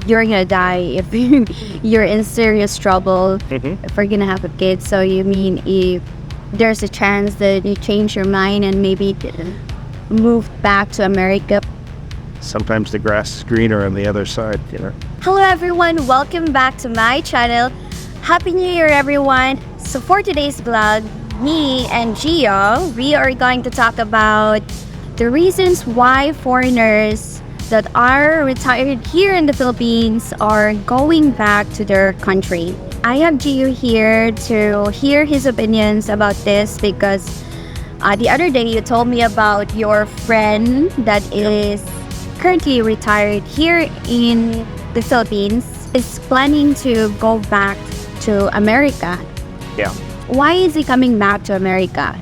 you're gonna die, if you're in serious trouble, if we're gonna have a kid. So you mean if there's a chance that you change your mind and maybe move back to America? Sometimes the grass is greener on the other side, you know. Hello everyone, welcome back to my channel. Happy New Year everyone. So for today's vlog, me and Gio, we are going to talk about the reasons why foreigners that are retired here in the Philippines are going back to their country. I have Gio here to hear his opinions about this because the other day you told me about your friend that is currently retired here in the Philippines, is planning to go back to America. Yeah. Why is he coming back to America?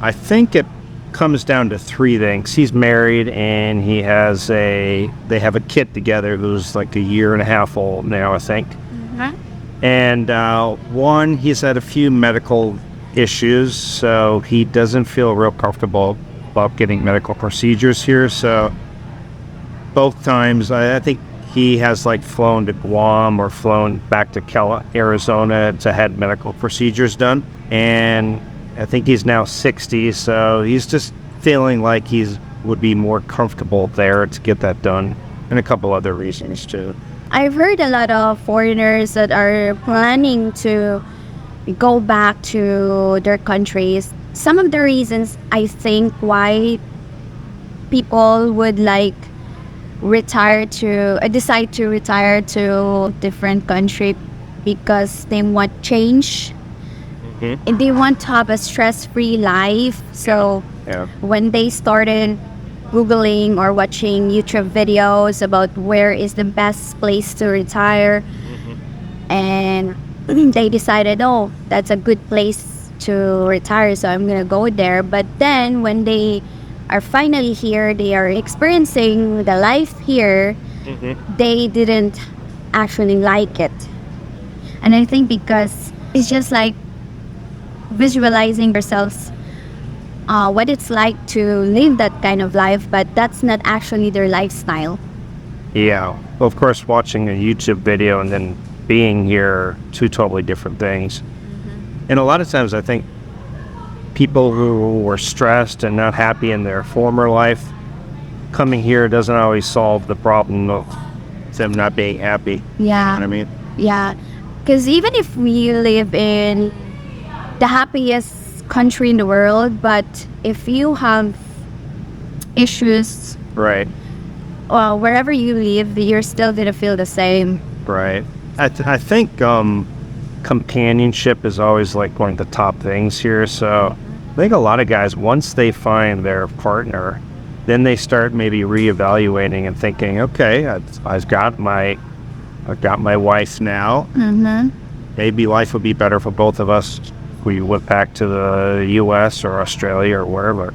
I think it comes down to three things. He's married and they have a kid together who's like a year and a half old now, I think. And one, he's had a few medical issues, so he doesn't feel real comfortable about getting medical procedures here. So both times, I think he has like flown to Guam or flown back to Arizona to have medical procedures done. And I think he's now 60, so he's just feeling like would be more comfortable there to get that done, and a couple other reasons too. I've heard a lot of foreigners that are planning to go back to their countries. Some of the reasons I think why people would decide to retire to different country because they want change. And they want to have a stress-free life. So when they started Googling or watching YouTube videos about where is the best place to retire, and they decided, oh, that's a good place to retire, so I'm gonna go there. But then when they are finally here, they are experiencing the life here, they didn't actually like it. And I think because it's just like visualizing yourselves what it's like to live that kind of life, but that's not actually their lifestyle. Yeah. Well, of course, watching a YouTube video and then being here are two totally different things. And a lot of times I think people who were stressed and not happy in their former life, coming here doesn't always solve the problem of them not being happy. Yeah. You know what I mean? Yeah. Because even if we live in the happiest country in the world, but if you have issues, right, wherever you live, you're still gonna feel the same. Right. I think companionship is always like one of the top things here. So I think a lot of guys, once they find their partner, then they start maybe reevaluating and thinking, okay, I've got my wife now. Maybe life would be better for both of us if we went back to the U.S. or Australia or wherever.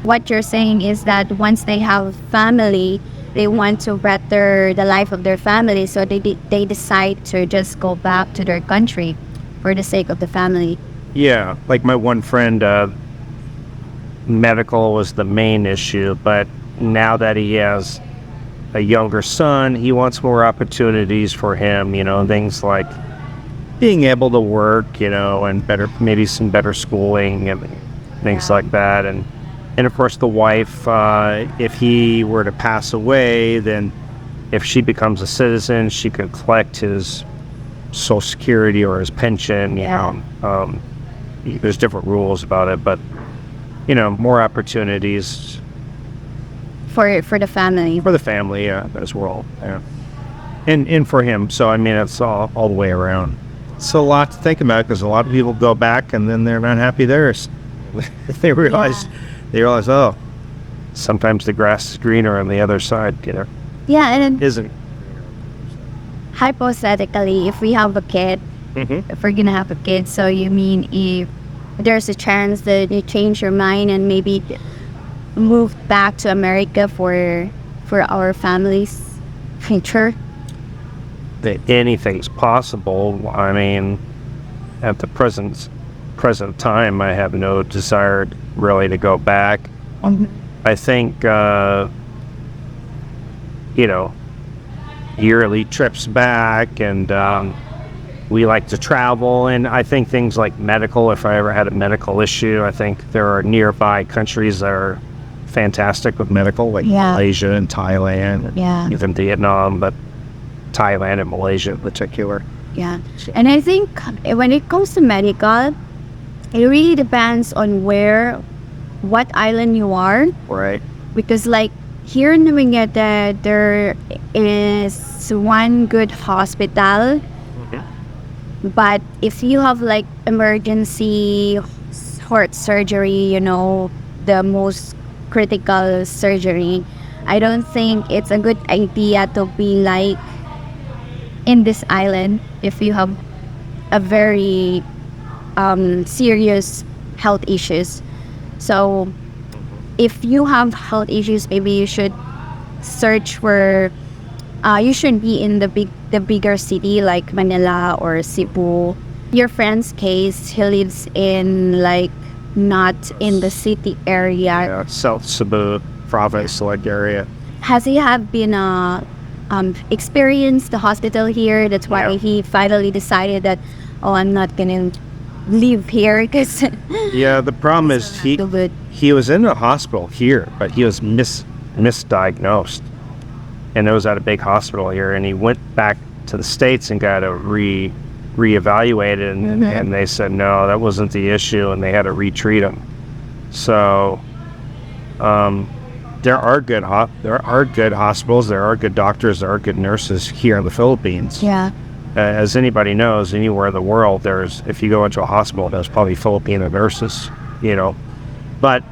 What you're saying is that once they have family, they want to better the life of their family, so they decide to just go back to their country for the sake of the family. Yeah, like my one friend, medical was the main issue, but now that he has a younger son, he wants more opportunities for him, things like being able to work, and maybe some better schooling and things like that. And of course the wife, if he were to pass away, then if she becomes a citizen, she could collect his Social Security or his pension. There's different rules about it, but more opportunities for the family. For the family, yeah, as well. Yeah. And for him. So I mean, it's all the way around. It's a lot to think about because a lot of people go back and then they're not happy there. They realize, oh, sometimes the grass is greener on the other side. Yeah, and isn't. Hypothetically, if we have a kid, if we're gonna have a kid, so you mean if there's a chance that you change your mind and maybe move back to America for our family's future? That anything's possible. I mean, at the present time, I have no desire really to go back. I think you know, yearly trips back, and we like to travel. And I think things like medical, if I ever had a medical issue, I think there are nearby countries that are fantastic with medical, like Malaysia and Thailand, and even Vietnam, but Thailand and Malaysia in particular. Yeah. And I think when it comes to medical, it really depends on what island you are. Right. Because like here in Dumaguete, there is one good hospital. But if you have like emergency heart surgery, the most critical surgery, I don't think it's a good idea to be like in this island if you have a very serious health issues. So if you have health issues, maybe you should search for you should be in the bigger city like Manila or Cebu. Your friend's case, he lives in like not in the city area. South Cebu province like area. Has he have been experienced the hospital here? That's why he finally decided that, I'm not gonna live here because the problem is he was in a hospital here, but he was misdiagnosed, and it was at a big hospital here, and he went back to the States and got a reevaluated, and they said no, that wasn't the issue, and they had to retreat him. So there are good hospitals, there are good doctors, there are good nurses here in the Philippines. As anybody knows, anywhere in the world, if you go into a hospital, there's probably Filipino nurses, but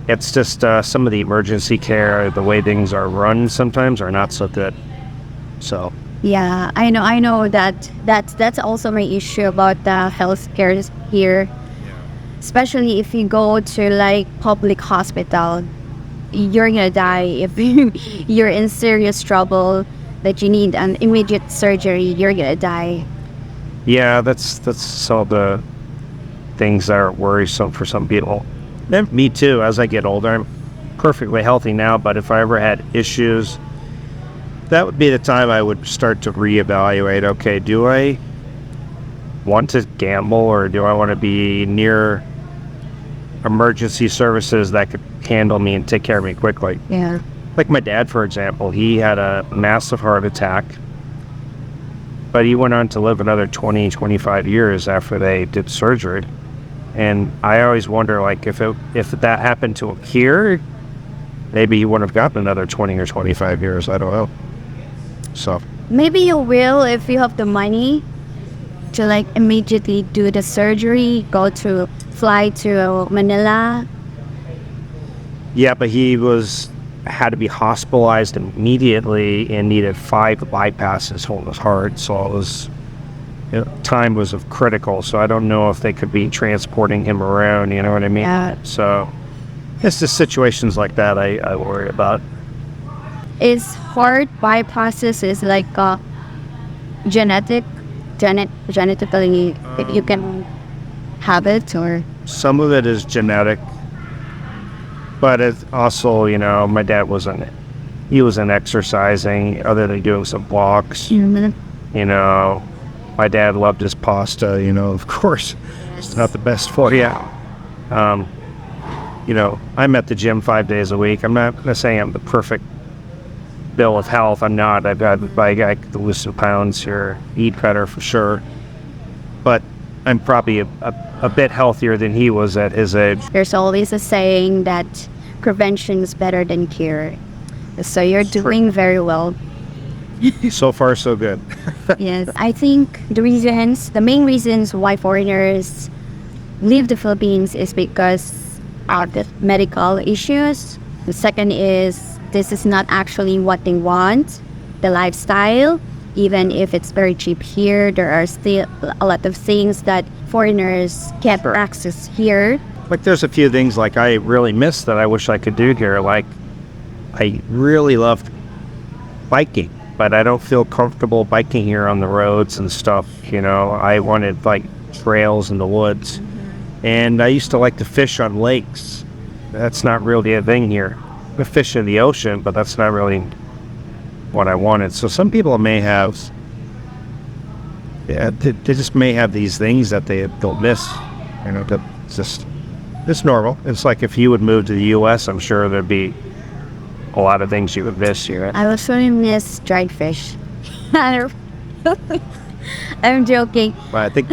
it's just some of the emergency care, the way things are run sometimes are not so good. So I know that's also my issue about the healthcare here, especially if you go to like public hospital, you're gonna die. If you're in serious trouble that you need an immediate surgery, you're gonna die. That's some of the things that are worrisome for some people. And me too. As I get older, I'm perfectly healthy now, but if I ever had issues, that would be the time I would start to reevaluate. Okay, do I want to gamble, or do I want to be near emergency services that could handle me and take care of me quickly? Like my dad, for example, he had a massive heart attack, but he went on to live another 20, 25 years after they did surgery. And I always wonder, like, if that happened to him here, maybe he wouldn't have gotten another 20 or 25 years. I don't know. So maybe you will if you have the money to like immediately do the surgery, fly to Manila. Yeah, but he had to be hospitalized immediately and needed 5 bypasses on his heart. So time was of critical. So I don't know if they could be transporting him around. You know what I mean? So it's just situations like that I worry about. Is heart bypasses is like genetically you can have it, or some of it is genetic, but it's also, my dad wasn't exercising other than doing some walks. My dad loved his pasta, of course. It's not the best for you. I'm at the gym 5 days a week. I'm not going to say I'm the perfect bill of health. I'm not. I got to lose some pounds here, eat better for sure. But I'm probably a bit healthier than he was at his age. There's always a saying that prevention is better than cure. So you're doing very well. So far, so good. Yes. I think the main reasons why foreigners leave the Philippines is because of the medical issues. The second is this is not actually what they want, the lifestyle. Even if it's very cheap here, there are still a lot of things that foreigners can't access here. Like there's a few things like I really miss that I wish I could do here. Like I really loved biking, but I don't feel comfortable biking here on the roads and stuff. I wanted like trails in the woods. And I used to like to fish on lakes. That's not really a thing here. I fish in the ocean, but that's not really what I wanted. So some people may have, yeah, they just may have these things that they'll miss. You know, that's just, it's normal. It's like if you would move to the U.S., I'm sure there'd be a lot of things you would miss here. I would really miss dried fish. I'm joking. But I think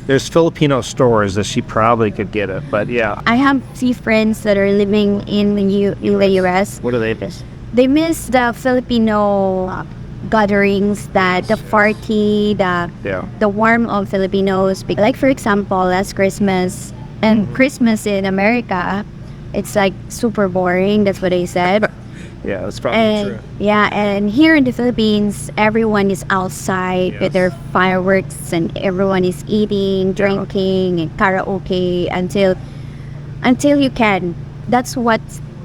there's Filipino stores that she probably could get it. But yeah. I have few friends that are living in the U.S. What do they miss? They miss the Filipino gatherings, the party, the warmth of Filipinos. Like for example, last Christmas and Christmas in America, it's like super boring. That's what they said. Yeah, that's probably true. Yeah, and here in the Philippines, everyone is outside with their fireworks, and everyone is eating, drinking, and karaoke until you can. That's what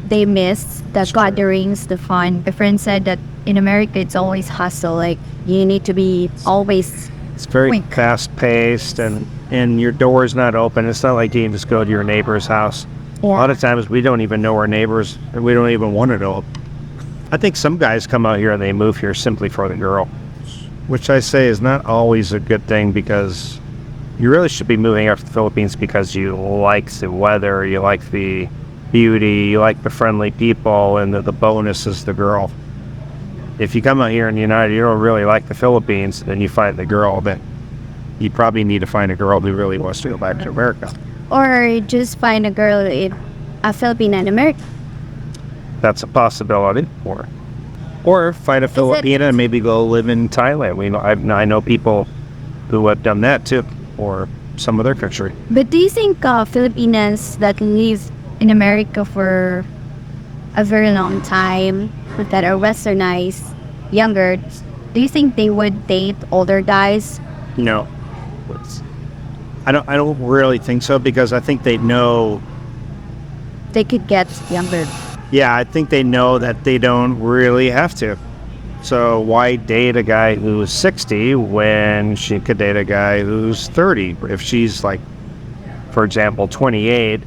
they miss, the gatherings, the fun. My friend said that in America, it's always hustle. Like, you need to be always It's very quick. fast-paced, and your door is not open. It's not like you can just go to your neighbor's house. Yeah. A lot of times we don't even know our neighbors, and we don't even want to know. I think some guys come out here and they move here simply for the girl, which I say is not always a good thing, because you really should be moving out to the Philippines because you like the weather, you like the beauty, you like the friendly people, and the bonus is the girl. If you come out here in the United, you don't really like the Philippines, then you find the girl, then you probably need to find a girl who really wants to go back to America. Or just find a girl in a Filipina in America. That's a possibility. Or find a Filipina and maybe go live in Thailand. I know people who have done that too, or some other country. But do you think Filipinas that live in America for a very long time, that are westernized, younger, do you think they would date older guys? No. I don't really think so, because I think they know. They could get younger. Yeah, I think they know that they don't really have to. So why date a guy who's 60 when she could date a guy who's 30? If she's like, for example, 28,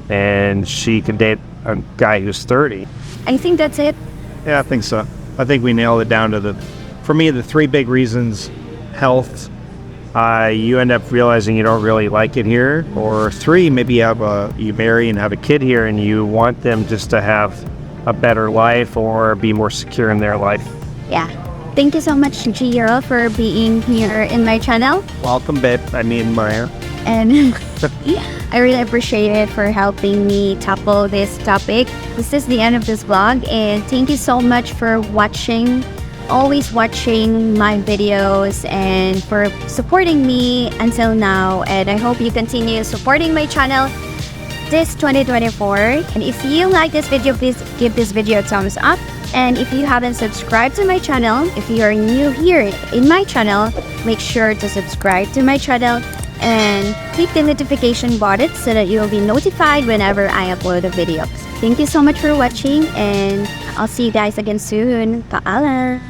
and she could date a guy who's 30. I think that's it. Yeah, I think so. I think we nailed it down to for me, the three big reasons: health, you end up realizing you don't really like it here, or three, maybe you marry and have a kid here and you want them just to have a better life or be more secure in their life. Yeah. Thank you so much, Gio, for being here in my channel. Welcome, babe. I mean, Maya. And I really appreciate it for helping me tackle this topic. This is the end of this vlog, and thank you so much for watching. Always watching my videos and for supporting me until now, and I hope you continue supporting my channel this 2024. And if you like this video, please give this video a thumbs up. And if you haven't subscribed to my channel, if you are new here in my channel, make sure to subscribe to my channel and click the notification button so that you will be notified whenever I upload a video. Thank you so much for watching, and I'll see you guys again soon. Paalam!